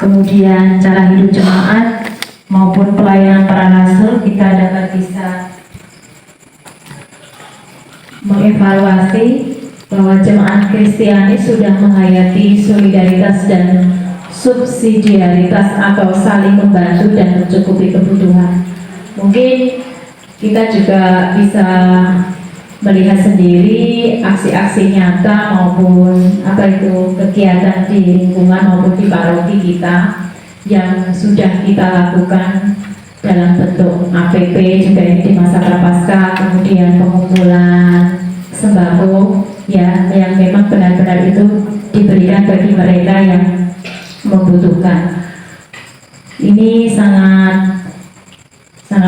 kemudian cara hidup jemaat maupun pelayanan para rasul, kita dapat bisa mengevaluasi bahwa jemaat Kristiani sudah menghayati solidaritas dan subsidiaritas atau saling membantu dan mencukupi kebutuhan. Mungkin kita juga bisa melihat sendiri aksi-aksi nyata maupun kegiatan di lingkungan maupun di paroki kita yang sudah kita lakukan dalam bentuk APP juga di masa prapaskah, kemudian pengumpulan sembako ya, yang memang benar-benar itu diberikan bagi mereka yang membutuhkan. Ini sangat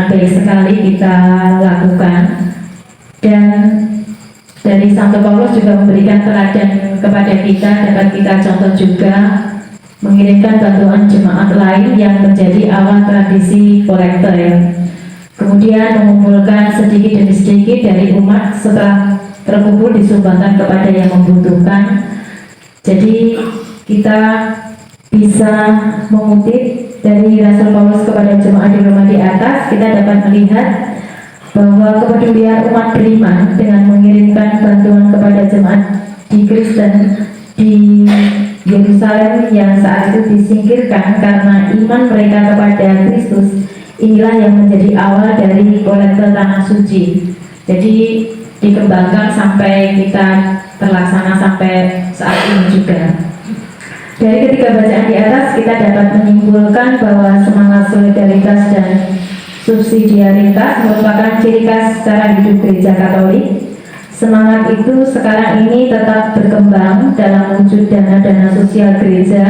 baik sekali kita lakukan, dan dari Santo Paulus juga memberikan teladan kepada kita, dapat kita contoh juga mengirimkan bantuan jemaat lain yang menjadi awal tradisi kolektor ya. Kemudian mengumpulkan sedikit demi sedikit dari umat, setelah terkumpul disumbangkan kepada yang membutuhkan. Jadi kita bisa mengutip dari Rasul Paulus kepada jemaat di Roma di atas, kita dapat melihat bahwa kepedulian umat beriman dengan mengirimkan bantuan kepada jemaat di Kristen di Yerusalem yang saat itu disingkirkan karena iman mereka kepada Kristus, inilah yang menjadi awal dari kolektor tanah suci. Jadi dikembangkan sampai kita terlaksana sampai saat ini juga. Dari ketiga bacaan di atas kita dapat menyimpulkan bahwa semangat solidaritas dan subsidiaritas merupakan ciri khas cara hidup gereja Katolik. Semangat itu sekarang ini tetap berkembang dalam wujud dana-dana sosial gereja,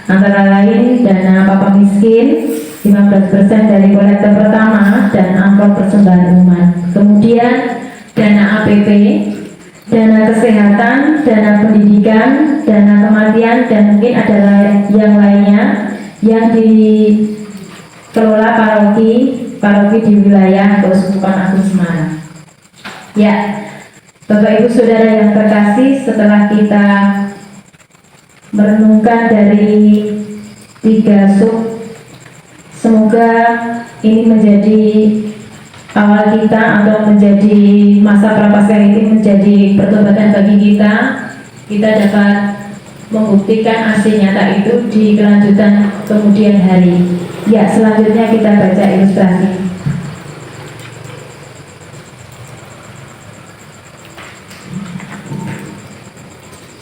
antara lain dana papa miskin 15% dari kolektor pertama dan amplop persembahan umat. Kemudian dana APP, dana kesehatan, dana pendidikan, dana kematian, dan mungkin ada yang lainnya yang dikelola paroki di wilayah Keuskupan Agung Semarang. Ya, Bapak Ibu Saudara yang terkasih, setelah kita merenungkan dari 3 sub, semoga ini menjadi awal kita atau menjadi masa prapaskah ini menjadi pertobatan bagi kita. Kita dapat membuktikan asli nyata itu di kelanjutan kemudian hari. Ya, selanjutnya kita baca ilustrasi.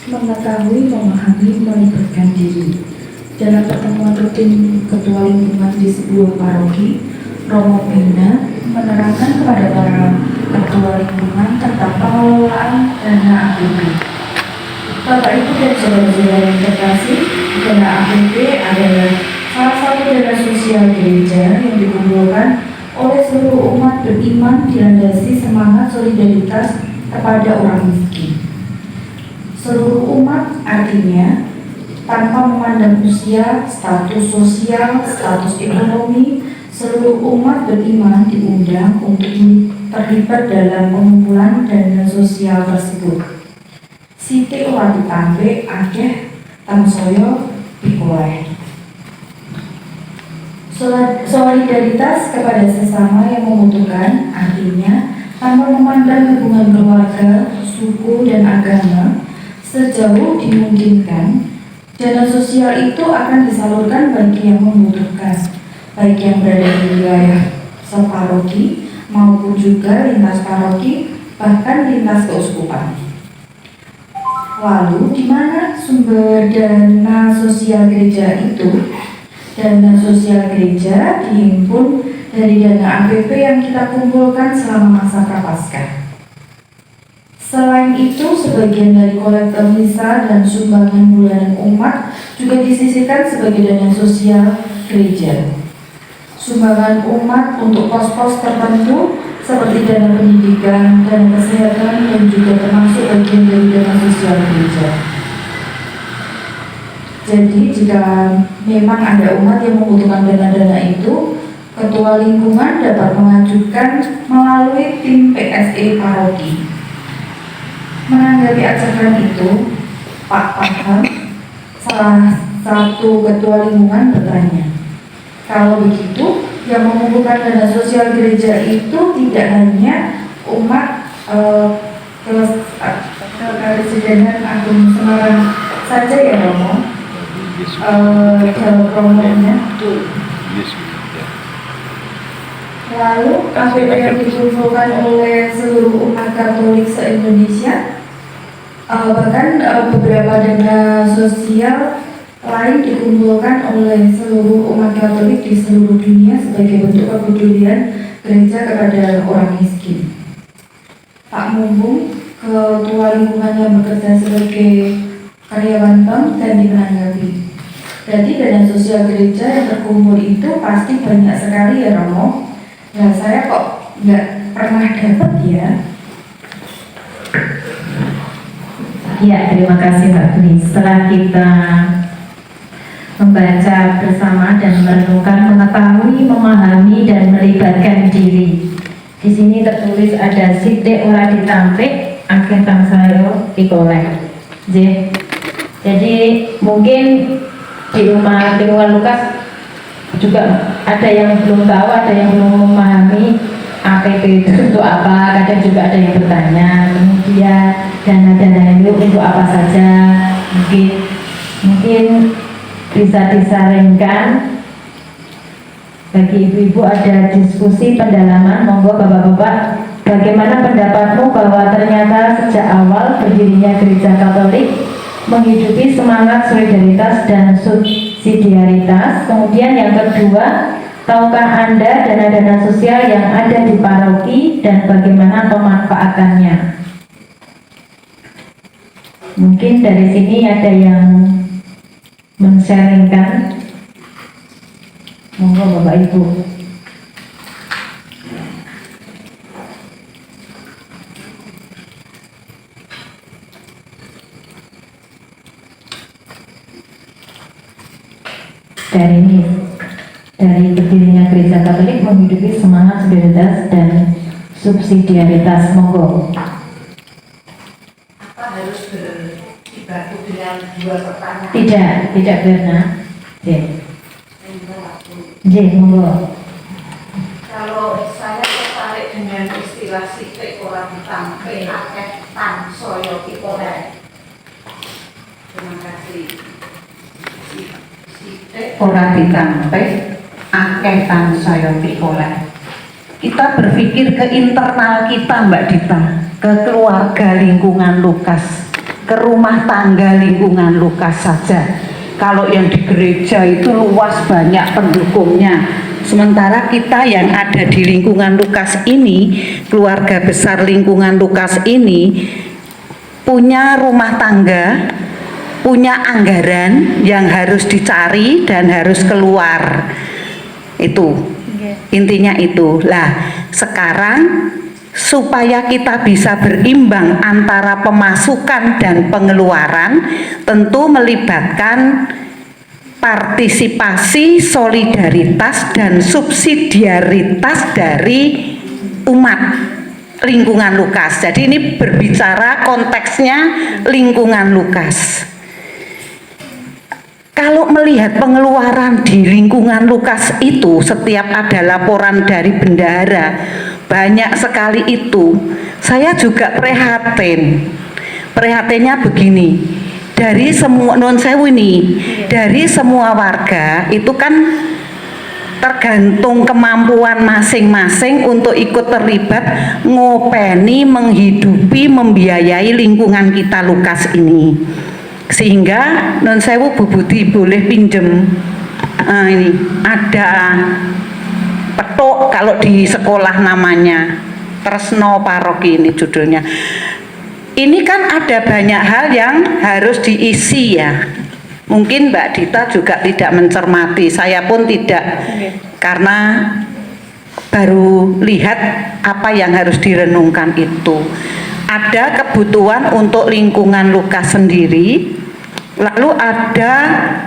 Mengetahui, memahami, melibatkan diri. Dalam pertemuan rutin ketua lingkungan di sebuah paroki, Romo Pina menerangkan kepada para ketua lingkungan tentang pengelolaan dana APB. Bapak Ibu dan saudara-saudara yang terkasih, dana APB adalah salah satu dana sosial gereja yang dikumpulkan oleh seluruh umat beriman dilandasi semangat solidaritas kepada orang miskin. Seluruh umat artinya tanpa memandang usia, status sosial, status ekonomi, seluruh umat beriman diundang untuk terlibat dalam pengumpulan dana sosial tersebut. Siti Wati Tambe Aceh Tamsoyo Pikoleh. Solidaritas kepada sesama yang membutuhkan artinya tanpa memandang hubungan keluarga, suku, dan agama. Sejauh dimungkinkan, dana sosial itu akan disalurkan bagi yang membutuhkan, baik yang berada di wilayah separoki maupun juga lintas paroki, bahkan lintas keuskupan. Lalu, di mana sumber dana sosial gereja itu? Dana sosial gereja dihimpun dari dana APP yang kita kumpulkan selama masa prapaskah. Selain itu, sebagian dari kolektor misa dan sumbangan bulanan umat juga disisihkan sebagai dana sosial gereja. Sumbangan umat untuk pos-pos tertentu seperti dana pendidikan, dana kesehatan, dan juga termasuk bagian dari dana sosial gereja. Jadi, jika memang ada umat yang membutuhkan dana-dana itu, ketua lingkungan dapat mengajukan melalui tim PSE paroki. Menanggapi ajakan itu, Pak Paham, salah satu ketua lingkungan bertanya, kalau begitu yang mengumpulkan dana sosial gereja itu tidak hanya umat Kepresidenan Agung Semarang saja ya Romo? Jawab Romonya. Lalu APBN yang dikumpulkan oleh seluruh umat Katolik se-Indonesia, bahkan beberapa dana sosial lain dikumpulkan oleh seluruh umat Katolik di seluruh dunia sebagai bentuk kepedulian gereja kepada orang miskin. Pak Mumpung, ketua lingkungan yang bekerja sebagai karyawan bank dan menanggapi. Jadi dana sosial gereja yang terkumpul itu pasti banyak sekali ya Romo. Nah saya kok nggak pernah dapat ya. Ya, terima kasih Mbak Dwi. Setelah kita membaca bersama dan merenungkan, mengetahui, memahami, dan melibatkan diri. Di sini tertulis ada sithik ora ditampik, akeh tansaya pikoleh. Jadi mungkin di rumah lingkungan Lukas juga ada yang belum tahu, ada yang belum memahami APP itu untuk apa. Kadang juga ada yang bertanya, kemudian dana-dana itu untuk apa saja. Mungkin bisa disaringkan bagi ibu-ibu, ada diskusi pendalaman. Monggo Bapak-bapak, bagaimana pendapatmu bahwa ternyata sejak awal berdirinya Gereja Katolik menghidupi semangat solidaritas dan subsidiaritas? Kemudian yang kedua, tahukah Anda dana-dana sosial yang ada di paroki dan bagaimana pemanfaatannya? Mungkin dari sini ada yang men-sharingkan. Monggo Bapak Ibu. Dari berdirinya Gereja Katolik menghidupi semangat solidaritas dan subsidiaritas. Monggo. Apa harus beribatu dengan dua pertanyaan? Tidak benar. Monggo. Kalau saya tertarik dengan istilah sithik ora ditampik, akeh tansaya pikoleh. Terima kasih. Sithik ora ditampik, akeh tansaya pikoleh. Kita berpikir ke internal kita, Mbak Dita, ke keluarga lingkungan Lukas, ke rumah tangga lingkungan Lukas saja. Kalau yang di gereja itu luas, banyak pendukungnya. Sementara kita yang ada di lingkungan Lukas ini, keluarga besar lingkungan Lukas ini, punya rumah tangga, punya anggaran yang harus dicari dan harus keluar. Itu intinya itu. Lah, sekarang supaya kita bisa berimbang antara pemasukan dan pengeluaran, tentu melibatkan partisipasi, solidaritas, dan subsidiaritas dari umat lingkungan Lukas. Jadi ini berbicara konteksnya lingkungan Lukas. Kalau melihat pengeluaran di lingkungan Lukas itu, setiap ada laporan dari bendahara, banyak sekali itu. Saya juga prihatin. Prihatinnya begini, dari semua non sewu ini, dari semua warga itu kan tergantung kemampuan masing-masing untuk ikut terlibat ngopeni, menghidupi, membiayai lingkungan kita Lukas ini. Sehingga non sewu Bu Budi boleh pinjem ini ada petuk, kalau di sekolah namanya Tresno Paroki, ini judulnya. Ini kan ada banyak hal yang harus diisi ya. Mungkin Mbak Dita juga tidak mencermati, saya pun tidak, karena baru lihat apa yang harus direnungkan itu. Ada kebutuhan untuk lingkungan Lukas sendiri, lalu ada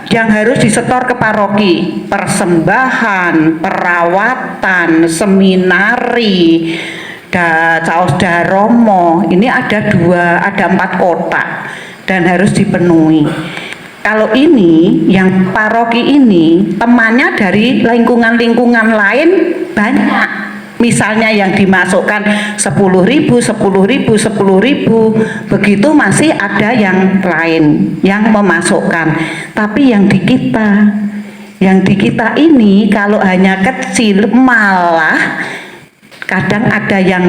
yang harus disetor ke paroki, persembahan, perawatan, seminari, caos daromo. Ini ada 4 kotak dan harus dipenuhi. kalau ini yang paroki ini temannya dari lingkungan-lingkungan lain banyak. Misalnya yang dimasukkan 10.000, 10.000, 10.000, begitu masih ada yang lain yang memasukkan. Tapi yang di kita ini kalau hanya kecil malah kadang ada yang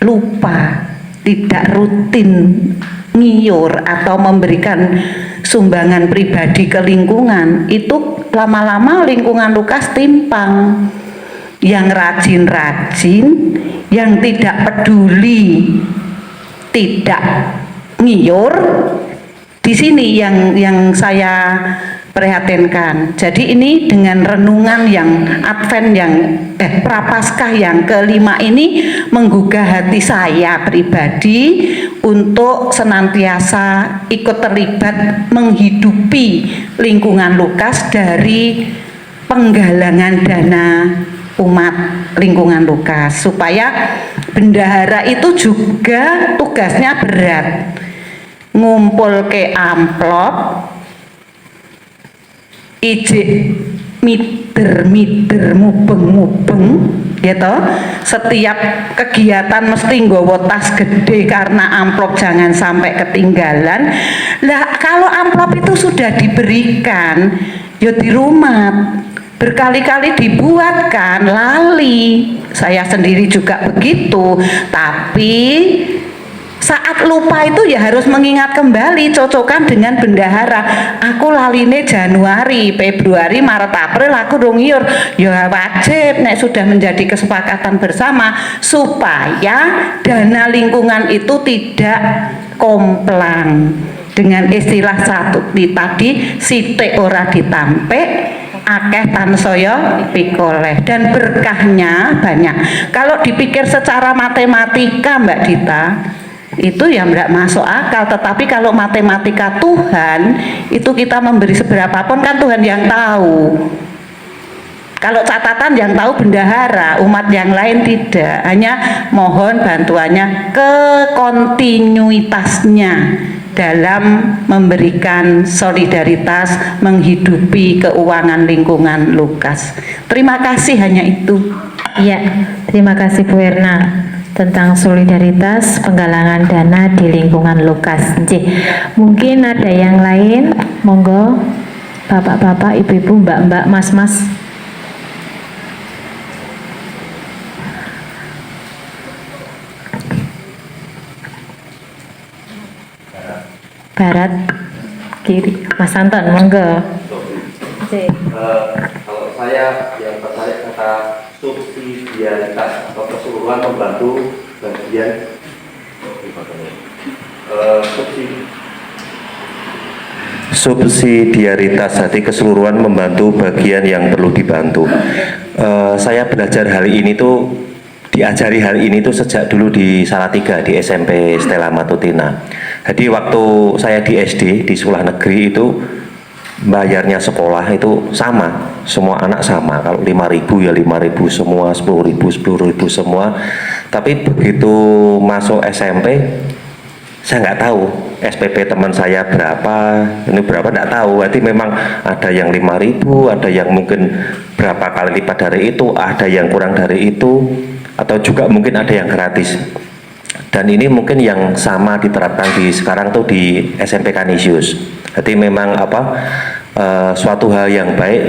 lupa, tidak rutin ngiur atau memberikan sumbangan pribadi ke lingkungan, itu lama-lama lingkungan Lukas timpang. Yang rajin-rajin, yang tidak peduli, tidak ngiur, di sini yang saya prihatinkan. Jadi ini dengan renungan yang Advent yang Prapaskah yang kelima ini menggugah hati saya pribadi untuk senantiasa ikut terlibat menghidupi lingkungan Lukas dari penggalangan dana umat lingkungan Lukas, supaya bendahara itu juga tugasnya berat, ngumpul ke amplop, ijik mider mubeng ya toh, setiap kegiatan mesti nggawa tas gede karena amplop jangan sampai ketinggalan. Lah kalau amplop itu sudah diberikan ya di rumah berkali-kali dibuatkan lali, saya sendiri juga begitu, tapi saat lupa itu ya harus mengingat kembali, cocokkan dengan bendahara. Aku laline Januari, Februari, Maret, April aku dongiur, ya wajib nek sudah menjadi kesepakatan bersama supaya dana lingkungan itu tidak komplang. Dengan istilah satu tadi, sithik ora ditampik, akeh tansaya pikoleh, dan berkahnya banyak. Kalau dipikir secara matematika Mbak Dita, itu ya tidak masuk akal. Tetapi kalau matematika Tuhan, itu kita memberi seberapapun kan Tuhan yang tahu. Kalau catatan yang tahu bendahara, umat yang lain tidak. Hanya mohon bantuannya ke kontinuitasnya dalam memberikan solidaritas menghidupi keuangan lingkungan Lukas. Terima kasih, hanya itu. Ya, terima kasih Bu Erna tentang solidaritas penggalangan dana di lingkungan Lukas. Mungkin ada yang lain, monggo bapak-bapak, ibu-ibu, mbak-mbak, mas-mas. Barat kiri, Mas Anton, monggo. Kalau saya yang tertarik kata subsidiaritas atau keseluruhan membantu bagian subsidiaritas, jadi keseluruhan membantu bagian yang perlu dibantu. Saya belajar hal ini tuh, diajari hal ini tuh sejak dulu di Salatiga, di SMP Stella Matutina. Jadi waktu saya di SD di sekolah negeri itu bayarnya sekolah itu sama, semua anak sama. Kalau 5.000 ya 5.000 semua, 10.000 semua. Tapi begitu masuk SMP, saya nggak tahu SPP teman saya berapa, ini berapa nggak tahu. Berarti memang ada yang 5.000, ada yang mungkin berapa kali lipat dari itu, ada yang kurang dari itu, atau juga mungkin ada yang gratis. Dan ini mungkin yang sama diterapkan di sekarang tuh di SMP Canisius. Jadi memang suatu hal yang baik,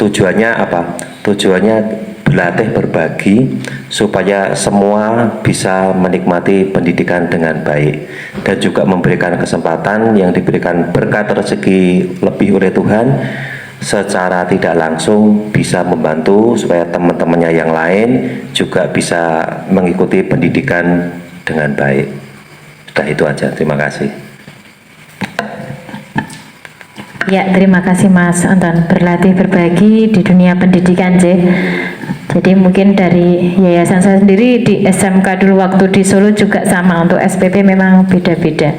tujuannya apa? Tujuannya berlatih berbagi supaya semua bisa menikmati pendidikan dengan baik, dan juga memberikan kesempatan yang diberikan berkat rezeki lebih oleh Tuhan secara tidak langsung bisa membantu supaya teman-temannya yang lain juga bisa mengikuti pendidikan dengan baik. Sudah itu aja, terima kasih. Ya, terima kasih Mas Anton. Berlatih berbagi di dunia pendidikan, Jadi mungkin dari yayasan saya sendiri di SMK dulu waktu di Solo juga sama, untuk SPP memang beda-beda.